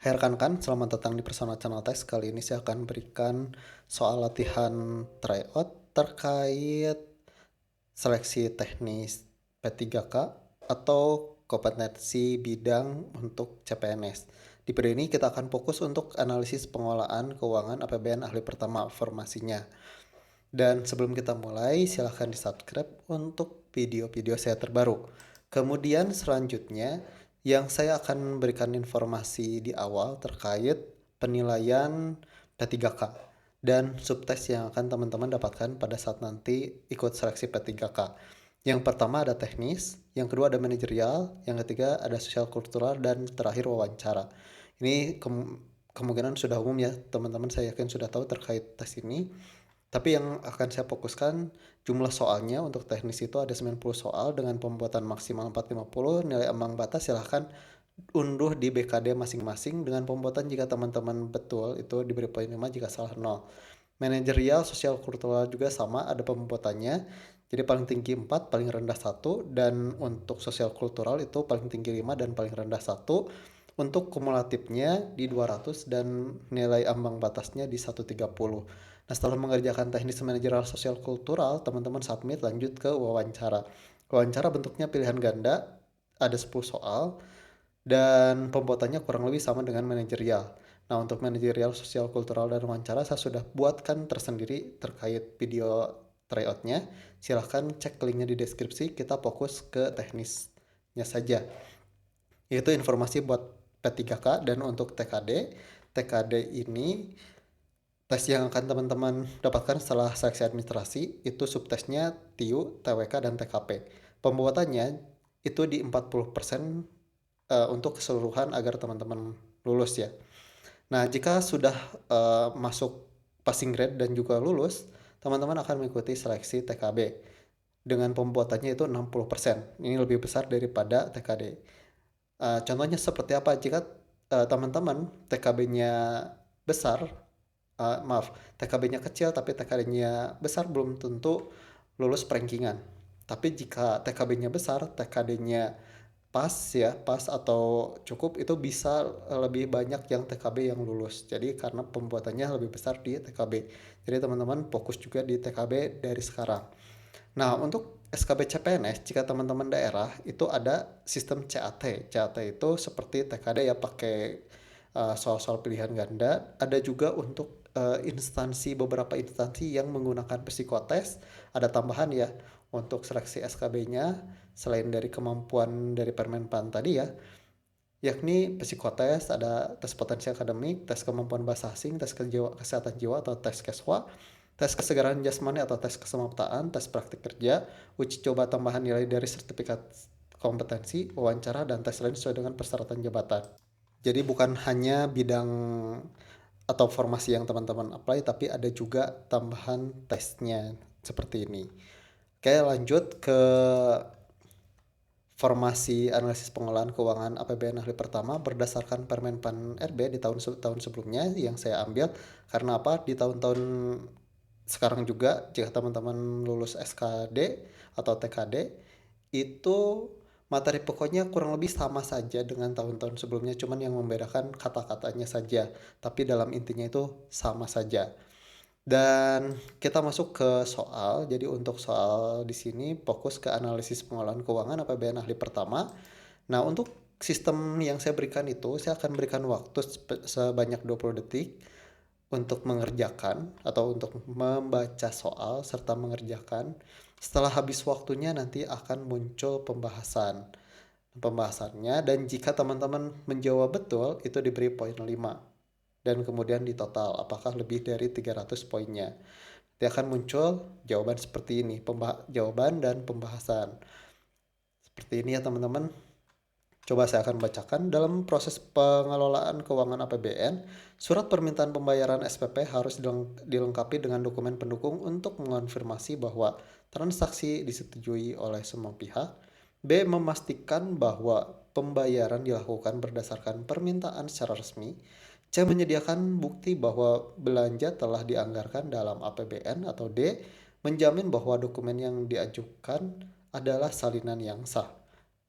Hai rekan-rekan, selamat datang di Personal Channel Test. Kali ini saya akan berikan soal latihan tryout terkait seleksi teknis P3K atau kompetensi bidang untuk CPNS. Di video ini kita akan fokus untuk analisis pengolahan keuangan APBN ahli pertama formasinya. Dan sebelum kita mulai, silahkan di-subscribe untuk video-video saya terbaru. Kemudian selanjutnya, yang saya akan berikan informasi di awal terkait penilaian P3K dan subtes yang akan teman-teman dapatkan pada saat nanti ikut seleksi P3K. Yang pertama ada teknis, yang kedua ada manajerial, yang ketiga ada sosial kultural, dan terakhir wawancara. Ini kemungkinan sudah umum ya teman-teman, saya yakin sudah tahu terkait tes ini. Tapi yang akan saya fokuskan jumlah soalnya untuk teknis itu ada 90 soal dengan pembuatan maksimal 450, nilai ambang batas silahkan unduh di BKD masing-masing dengan pembuatan jika teman-teman betul itu diberi poin 5, jika salah 0. Manajerial, sosial kultural juga sama ada pembuatannya. Jadi paling tinggi 4, paling rendah 1, dan untuk sosial kultural itu paling tinggi 5 dan paling rendah 1. Untuk kumulatifnya di 200 dan nilai ambang batasnya di 130. Nah, setelah mengerjakan teknis manajerial sosial kultural, teman-teman submit lanjut ke wawancara. Wawancara bentuknya pilihan ganda, ada 10 soal, dan pembuatannya kurang lebih sama dengan manajerial. Nah, untuk manajerial sosial kultural dan wawancara saya sudah buatkan tersendiri terkait video tryoutnya. Silahkan cek linknya di deskripsi, kita fokus ke teknisnya saja. Itu informasi buat P3K. Dan untuk TKD ini tes yang akan teman-teman dapatkan setelah seleksi administrasi itu subtesnya TIU, TWK, dan TKP. Pembuatannya itu di 40% untuk keseluruhan agar teman-teman lulus ya. Nah, jika sudah masuk passing grade dan juga lulus, teman-teman akan mengikuti seleksi TKB dengan pembuatannya itu 60%. Ini lebih besar daripada TKD. Contohnya seperti apa? Jika teman-teman TKB-nya besar, maaf, TKB-nya kecil tapi TKD-nya besar, belum tentu lulus perankingan. Tapi jika TKB-nya besar, TKD-nya pas ya, pas atau cukup, itu bisa lebih banyak yang TKB yang lulus. Jadi karena pembuatannya lebih besar di TKB. Jadi teman-teman fokus juga di TKB dari sekarang. Nah, untuk SKB CPNS, jika teman-teman daerah itu ada sistem CAT. CAT itu seperti TKD ya, pakai soal-soal pilihan ganda. Ada juga untuk beberapa instansi yang menggunakan psikotes. Ada tambahan ya untuk seleksi SKB-nya selain dari kemampuan dari Permenpan tadi ya, yakni psikotes, ada tes potensi akademik, tes kemampuan bahasa asing, tes kesehatan jiwa atau tes keswa, tes kesegaran jasmani atau tes kesemaptaan, tes praktik kerja, uji coba tambahan nilai dari sertifikat kompetensi, wawancara, dan tes lain sesuai dengan persyaratan jabatan. Jadi bukan hanya bidang atau formasi yang teman-teman apply, tapi ada juga tambahan tesnya seperti ini. Oke, lanjut ke formasi analisis pengolahan keuangan APBN ahli pertama berdasarkan Permenpan RB di tahun sebelumnya yang saya ambil. Karena apa? Di tahun-tahun sekarang juga jika teman-teman lulus SKD atau TKD itu materi pokoknya kurang lebih sama saja dengan tahun-tahun sebelumnya, cuman yang membedakan kata-katanya saja, tapi dalam intinya itu sama saja. Dan kita masuk ke soal. Jadi untuk soal di sini fokus ke analisis pengolahan keuangan APBN ahli pertama. Nah, untuk sistem yang saya berikan itu, saya akan berikan waktu sebanyak 20 detik untuk mengerjakan atau untuk membaca soal serta mengerjakan. Setelah habis waktunya nanti akan muncul pembahasannya, dan jika teman-teman menjawab betul itu diberi poin 5, dan kemudian di total apakah lebih dari 300 poinnya. Nanti akan muncul jawaban seperti ini, jawaban dan pembahasan. Seperti ini ya teman-teman. Coba saya akan bacakan. Dalam proses pengelolaan keuangan APBN, surat permintaan pembayaran SPP harus dilengkapi dengan dokumen pendukung untuk mengonfirmasi bahwa transaksi disetujui oleh semua pihak. B. Memastikan bahwa pembayaran dilakukan berdasarkan permintaan secara resmi. C. Menyediakan bukti bahwa belanja telah dianggarkan dalam APBN. Atau D. Menjamin bahwa dokumen yang diajukan adalah salinan yang sah.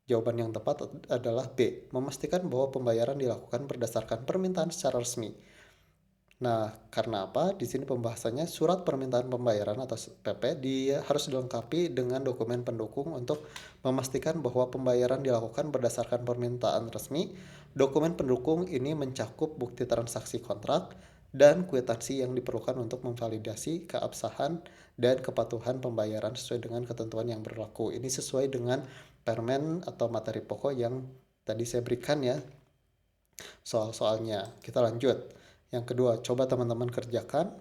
Jawaban yang tepat adalah B. Memastikan bahwa pembayaran dilakukan berdasarkan permintaan secara resmi. Nah, karena apa? Di sini pembahasannya surat permintaan pembayaran atau PP dia harus dilengkapi dengan dokumen pendukung untuk memastikan bahwa pembayaran dilakukan berdasarkan permintaan resmi. Dokumen pendukung ini mencakup bukti transaksi kontrak dan kwitansi yang diperlukan untuk memvalidasi keabsahan dan kepatuhan pembayaran sesuai dengan ketentuan yang berlaku. Ini sesuai dengan permen atau materi pokok yang tadi saya berikan ya soal-soalnya. Kita lanjut. Yang kedua, coba teman-teman kerjakan.